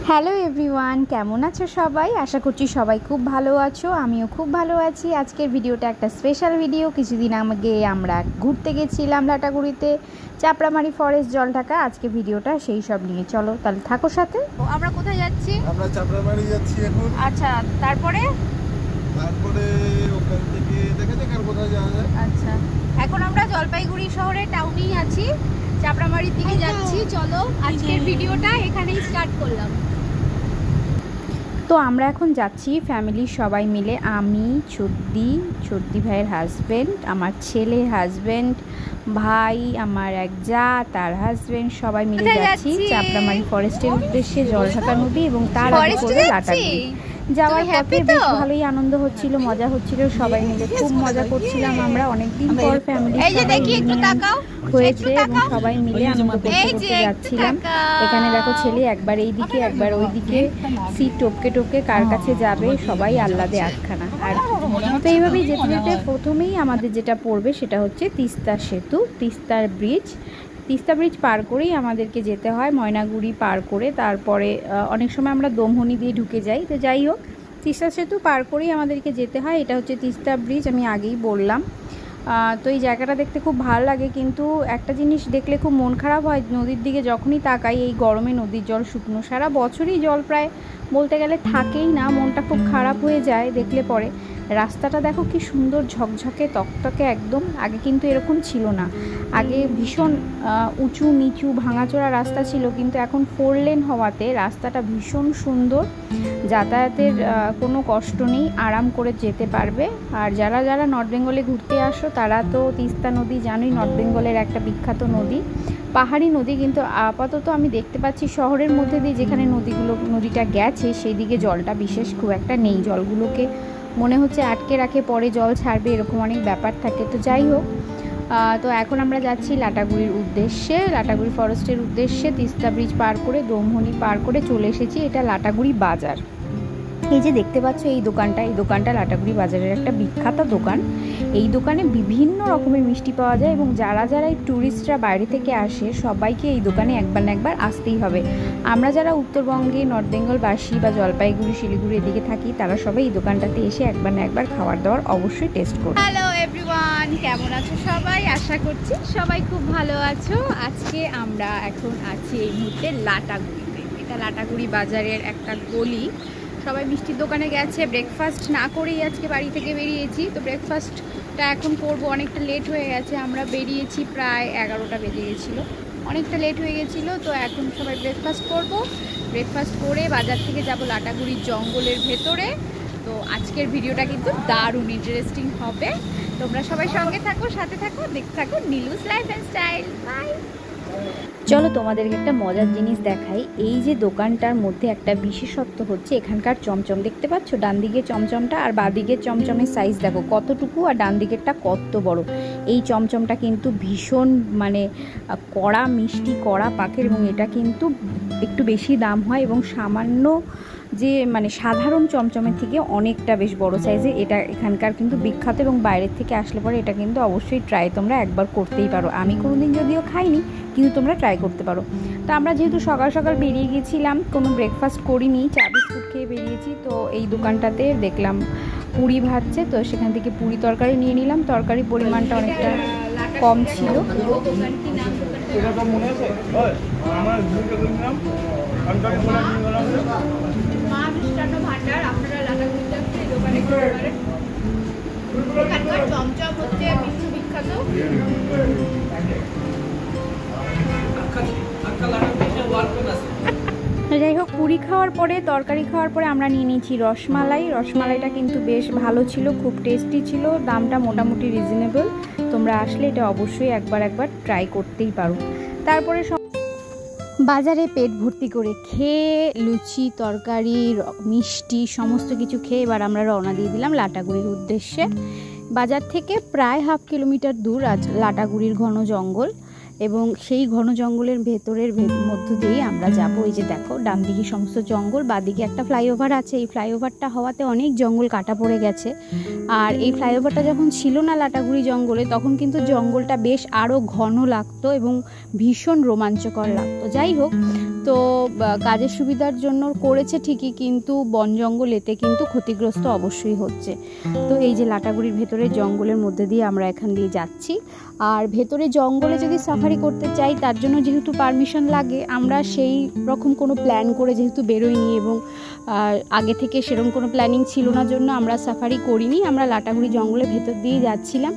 Hello everyone, কেমন আছো সবাই? আশা করছি সবাই খুব ভালো আছো। আমিও খুব ভালো আছি। আজকের ভিডিওটা একটা স্পেশাল ভিডিও। কিছুদিন আগে আমরা ঘুরতে গেছিলাম লাটাগুড়িতে, চাপড়ামারি ফরেস্ট, জলঢাকা। আজকে ভিডিওটা সেই সব নিয়ে। চলো তাহলে থাকো সাথে। আমরা কোথায় যাচ্ছি? আমরা চাপড়ামারি যাচ্ছি এখন। আচ্ছা, তারপরে ওখান থেকে দেখা যাক আর কোথায় যাওয়া যায়। আচ্ছা, এখন আমরা জলপাইগুড়ি শহরের টাউনেই আছি, চাপড়ামারির দিকে যাচ্ছি। চলো আজকের ভিডিওটা এখানেই স্টার্ট করলাম। তো আমরা এখন যাচ্ছি ফ্যামিলির সবাই মিলে। আমি, চর্দি ভাইয়ের হাজব্যান্ড, আমার ছেলের হাজব্যান্ড, ভাই, আমার এক যা, তার হাজব্যান্ড, সবাই মিলে যাচ্ছি চাপড়ামারি ফরেস্টের উদ্দেশ্যে, জলঢাকা নদী এবং তার আগে পড়বে লাটাগুড়ি। যাওয়ার পথে বেশ ভালোই আনন্দ হচ্ছিল, মজা হচ্ছিল, সবাই মিলে খুব মজা করছিলাম। আমরা অনেকদিন পর ফ্যামিলি হয়েছে এবং সবাই মিলে আনন্দ করতে করতে যাচ্ছিলাম। এখানে দেখো ছেলে একবার এইদিকে একবার ওইদিকে সিট টপকে টপকে কার কাছে যাবে, সবাই আহ্লাদে আটখানা। আর তো এইভাবেই যেতে যেতে প্রথমেই আমাদের যেটা পড়বে সেটা হচ্ছে তিস্তা সেতু, তিস্তা ব্রিজ পার করেই আমাদেরকে যেতে হয়, ময়নাগুড়ি পার করে। তারপরে অনেক সময় আমরা দমহনি দিয়ে ঢুকে যাই। তো যাই হোক, তিস্তা সেতু পার করেই আমাদেরকে যেতে হয়। এটা হচ্ছে তিস্তা ব্রিজ, আমি আগেই বললাম। তো এই জায়গাটা দেখতে খুব ভালো লাগে, কিন্তু একটা জিনিস দেখলে খুব মন খারাপ হয়। নদীর দিকে যখনই তাকাই, এই গরমে নদীর জল শুকনো, সারা বছরই জল প্রায় বলতে গেলে থাকেই না, মনটা খুব খারাপ হয়ে যায় দেখলে পরে। রাস্তাটা দেখো কি সুন্দর, ঝকঝকে তকতকে একদম। আগে কিন্তু এরকম ছিল না, আগে ভীষণ উঁচু নিচু ভাঙাচোরা রাস্তা ছিল, কিন্তু এখন 4 লেন হওয়াতে রাস্তাটা ভীষণ সুন্দর, যাতায়াতের কোনো কষ্ট নেই, আরাম করে যেতে পারবে। আর যারা যারা নর্থ বেঙ্গলে ঘুরতে আসো তারা তো তিস্তা নদী জানোই, নর্থ বেঙ্গলের একটা বিখ্যাত নদী, পাহাড়ি নদী। কিন্তু আপাতত আমি দেখতে পাচ্ছি শহরের মধ্যে দিয়ে যেখানে নদীটা গেছে সেই দিকে জলটা বিশেষ খুব একটা নেই। জলগুলোকে মনে হচ্ছে আটকে রাখে, পরে জল ছাড়বে, এরকম অনেক ব্যাপার থাকে। তো যাই হোক, তো এখন আমরা যাচ্ছি লাটাগুড়ির উদ্দেশ্যে, লাটাগুড়ি ফরেস্টের উদ্দেশ্যে। তিস্তা ব্রিজ পার করে দমহনি পার করে চলে এসেছি। এটা লাটাগুড়ি বাজার। এই যে দেখতে পাচ্ছ এই দোকানটা লাটাগুড়ি বাজারের একটা বিখ্যাত দোকান। এই দোকানে বিভিন্ন রকমের মিষ্টি পাওয়া যায় এবং যারা যারা এই ট্যুরিস্টরা বাইরে থেকে আসে সবাইকে এই দোকানে একবার না একবার আসতেই হবে। আমরা যারা উত্তরবঙ্গে নর্থ বেঙ্গলবাসী বা জলপাইগুড়ি শিলিগুড়ি এদিকে থাকি, তারা সবাই এই দোকানটাতে এসে একবার না একবার খাবার দাবার অবশ্যই টেস্ট করবে। হ্যালো এভরিওয়ান, কেমন আছো সবাই? আশা করছি সবাই খুব ভালো আছো। আজকে আমরা এখন আছি এই মুহূর্তে লাটাগুড়িতে। এটা লাটাগুড়ি বাজারের একটা গলি। সবাই মিষ্টির দোকানে গেছে, ব্রেকফাস্ট না করেই আজকে বাড়ি থেকে বেরিয়েছি। তো ব্রেকফাস্টটা এখন করবো, অনেকটা লেট হয়ে গেছে। আমরা বেরিয়েছি প্রায় 11টা বেজে গেছিলো, অনেকটা লেট হয়ে গেছিলো। তো এখন সবাই ব্রেকফাস্ট করব, ব্রেকফাস্ট করে বাজার থেকে যাব লাটাগুড়ির জঙ্গলের ভেতরে। তো আজকের ভিডিওটা কিন্তু দারুণ ইন্টারেস্টিং হবে। তোমরা সবাই সঙ্গে থাকো, সাথে থাকো, দেখতে থাকো নীলুস লাইফ অ্যান্ড স্টাইল। বাই। চলো তোমাদেরকে একটা মজার জিনিস দেখাই। এই যে দোকানটার মধ্যে একটা বিশেষত্ব হচ্ছে এখানকার চমচম। দেখতে পাচ্ছ ডান দিকে চমচমটা আর বাঁ দিকের চমচমের সাইজ দেখো কতটুকু, আর ডান দিকেরটা কত বড়। এই চমচমটা কিন্তু ভীষণ মানে কড়া মিষ্টি, কড়া পাকের, এবং এটা কিন্তু একটু বেশি দাম হয় এবং সামান্য যে মানে সাধারণ চমচমের থেকে অনেকটা বেশ বড় সাইজের। এটা এখানকার কিন্তু বিখ্যাত এবং বাইরের থেকে আসলে পরে এটা কিন্তু অবশ্যই ট্রাই তোমরা একবার করতেই পারো। আমি কোনোদিন যদিও খাইনি, কিন্তু তোমরা ট্রাই করতে পারো। তো আমরা যেহেতু সকাল সকাল বেরিয়ে গেছিলাম, কোনো ব্রেকফাস্ট করিনি, চা বিস্কুট খেয়ে বেরিয়েছি। তো এই দোকানটাতে দেখলাম পুরি ভাজছে, তো সেখান থেকে পুরি তরকারি নিয়ে নিলাম। তরকারির পরিমাণটা অনেকটা কম ছিল। যাই হোক, পুরি খাওয়ার পরে, তরকারি খাওয়ার পরে আমরা নিয়ে নিয়েছি রসমালাই। রসমালাইটা কিন্তু বেশ ভালো ছিল, খুব টেস্টি ছিল, দামটা মোটামুটি রিজনেবল। তোমরা আসলে এটা অবশ্যই একবার ট্রাই করতেই পারো। তারপরে বাজারে পেট ভর্তি করে খেয়ে, লুচি তরকারি মিষ্টি সমস্ত কিছু খেয়ে এবার আমরা রওনা দিয়ে দিলাম লাটাগুড়ির উদ্দেশ্যে। বাজার থেকে প্রায় 1/2 কিলোমিটার দূর লাটাগুড়ির ঘন জঙ্গল। এবং সেই ঘন জঙ্গলের ভেতরের মধ্য দিয়েই আমরা যাব। এই যে দেখো ডান দিকে সমস্ত জঙ্গল, বাদিকে একটা ফ্লাইওভার আছে। এই ফ্লাইওভারটা হওয়াতে অনেক জঙ্গল কাটা পড়ে গেছে। আর এই ফ্লাইওভারটা যখন ছিল না লাটাগুড়ি জঙ্গলে, তখন কিন্তু জঙ্গলটা বেশ আরও ঘন লাগতো এবং ভীষণ রোমাঞ্চকর লাগতো। যাই হোক, তো কাজের সুবিধার জন্য করেছে ঠিকই, কিন্তু বন জঙ্গল এতে কিন্তু ক্ষতিগ্রস্ত অবশ্যই হচ্ছে। তো এই যে লাটাগুড়ির ভেতরে জঙ্গলের মধ্যে দিয়ে আমরা এখান দিয়ে যাচ্ছি। আর ভেতরে জঙ্গলে যদি সাফারি করতে চাই, তার জন্য যেহেতু পারমিশন লাগে, আমরা সেই রকম কোনো প্ল্যান করে যেহেতু বেরোইনি এবং আগে থেকে সেরকম কোনো প্ল্যানিং ছিল না জন্য আমরা সাফারি করিনি। আমরা লাটাগুড়ি জঙ্গলের ভেতর দিয়ে যাচ্ছিলাম।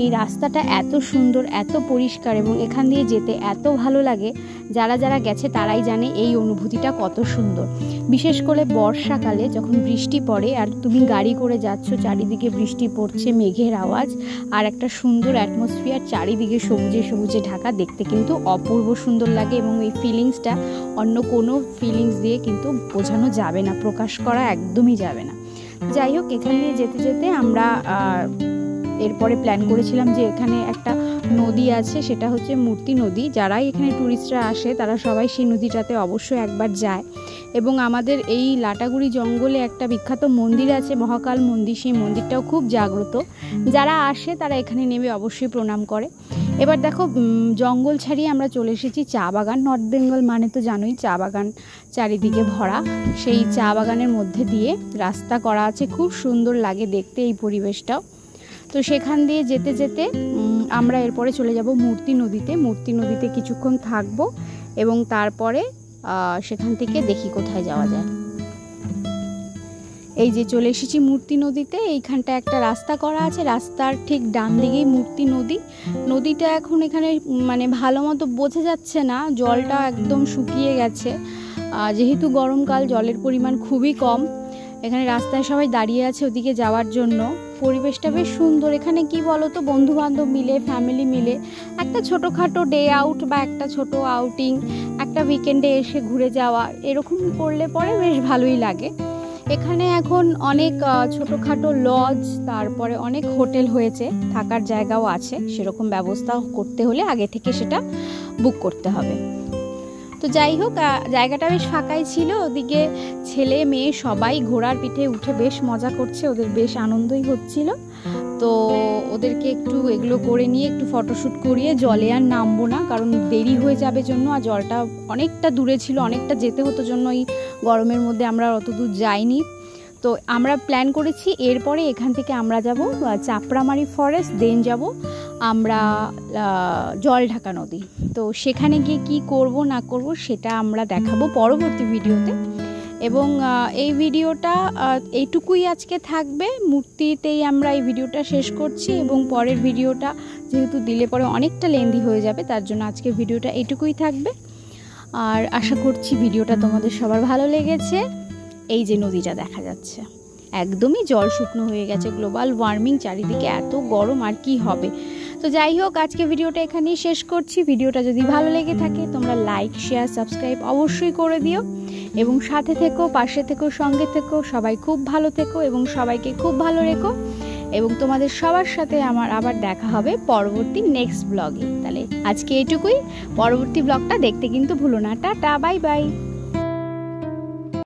এই রাস্তাটা এত সুন্দর, এত পরিষ্কার এবং এখান দিয়ে যেতে এত ভালো লাগে। যারা যারা গেছে তারাই জানে এই অনুভূতিটা কত সুন্দর। বিশেষ করে বর্ষাকালে যখন বৃষ্টি পড়ে আর তুমি গাড়ি করে যাচ্ছ, চারিদিকে বৃষ্টি পড়ছে, মেঘের আওয়াজ আর একটা সুন্দর অ্যাটমসফিয়ার, চারিদিকে সবুজে সবুজে ঢাকা, দেখতে কিন্তু অপূর্ব সুন্দর লাগে। এবং এই ফিলিংসটা অন্য কোনো ফিলিংস দিয়ে কিন্তু বোঝানো যাবে না, প্রকাশ করা একদমই যাবে না। যাই হোক, এখান দিয়ে যেতে যেতে আমরা এরপরে প্ল্যান করেছিলাম যে এখানে একটা নদী আছে, সেটা হচ্ছে মূর্তি নদী। যারাই এখানে ট্যুরিস্টরা আসে তারা সবাই সেই নদীটাতে অবশ্যই একবার যায়। এবং আমাদের এই লাটাগুড়ি জঙ্গলে একটা বিখ্যাত মন্দির আছে, মহাকাল মন্দির। সেই মন্দিরটাও খুব জাগ্রত। যারা আসে তারা এখানে নেমে অবশ্যই প্রণাম করে। এবার দেখো, জঙ্গল ছাড়িয়ে আমরা চলে এসেছি চা বাগান। নর্থ বেঙ্গল মানে তো জানোই, চা বাগান চারিদিকে ভরা। সেই চা বাগানের মধ্যে দিয়ে রাস্তা করা আছে, খুব সুন্দর লাগে দেখতে এই পরিবেশটাও। তো সেখান দিয়ে যেতে যেতে আমরা এরপরে চলে যাব মূর্তি নদীতে। মূর্তি নদীতে কিছুক্ষণ থাকবো এবং তারপরে সেখান থেকে দেখি কোথায় যাওয়া যায়। এই যে চলে এসেছি মূর্তি নদীতে। এইখানটা একটা রাস্তা করা আছে, রাস্তার ঠিক ডান দিকেই মূর্তি নদী। নদীটা এখন এখানে মানে ভালো মতো বোঝা যাচ্ছে না, জলটা একদম শুকিয়ে গেছে। যেহেতু গরমকাল, জলের পরিমাণ খুবই কম। এখানে রাস্তায় সবাই দাঁড়িয়ে আছে ওদিকে যাওয়ার জন্য। পরিবেশটা বেশ সুন্দর। এখানে কি বলো তো, বন্ধু বান্ধব মিলে, ফ্যামিলি মিলে একটা ছোটোখাটো ডে আউট বা একটা ছোট আউটিং, একটা উইকেন্ডে এসে ঘুরে যাওয়া, এরকম করলে পরে বেশ ভালোই লাগে। এখানে এখন অনেক ছোটোখাটো লজ, তারপরে অনেক হোটেল হয়েছে, থাকার জায়গাও আছে। সেরকম ব্যবস্থা করতে হলে আগে থেকে সেটা বুক করতে হবে। তো যাই হোক, জায়গাটা বেশ ফাঁকাই ছিল। ওদিকে ছেলে মেয়ে সবাই ঘোড়ার পিঠে উঠে বেশ মজা করছে, ওদের বেশ আনন্দই হচ্ছিল। তো ওদেরকে একটু এগুলো করে নিয়ে একটু ফটোশ্যুট করিয়ে জলে আর নামবো না, কারণ দেরি হয়ে যাবে জন্য। আর জলটা অনেকটা দূরে ছিল, অনেকটা যেতে হতো জন্য এই গরমের মধ্যে আমরা অত দূর যাইনি। তো আমরা প্ল্যান করেছি এরপরে এখান থেকে আমরা যাব চাপড়ামারি ফরেস্ট, দেন যাব আমরা জলঢাকা নদী। তো সেখানে গিয়ে কি করব না করব সেটা আমরা দেখাবো পরবর্তী ভিডিওতে। এবং এই ভিডিওটা এইটুকুই আজকে থাকবে। মূর্তিতেই আমরা এই ভিডিওটা শেষ করছি এবং পরের ভিডিওটা যেহেতু দিলে পরে অনেকটা লেন্দি হয়ে যাবে, তার জন্য আজকে ভিডিওটা এইটুকুই থাকবে। আর আশা করছি ভিডিওটা তোমাদের সবার ভালো লেগেছে। এই যে নদীটা দেখা যাচ্ছে, একদমই জল শুকনো হয়ে গেছে। গ্লোবাল ওয়ার্মিং, চারিদিকে এত গরম, আর কি হবে। তো যাই হোক, আজকে ভিডিওটা এখানেই শেষ করছি। ভিডিওটা যদি ভালো লেগে থাকে তোমরা লাইক, শেয়ার, সাবস্ক্রাইব অবশ্যই করে দিও এবং সাথে থেকো, পাশে থেকো, সঙ্গে থেকো। সবাই খুব ভালো থেকো এবং সবাইকে খুব ভালো রেখো। এবং তোমাদের সবার সাথে আমার আবার দেখা হবে পরবর্তী নেক্সট ব্লগে। তাহলে আজকে এটুকুই, পরবর্তী ব্লগটা দেখতে কিন্তু ভুলো না। Tata, bye bye.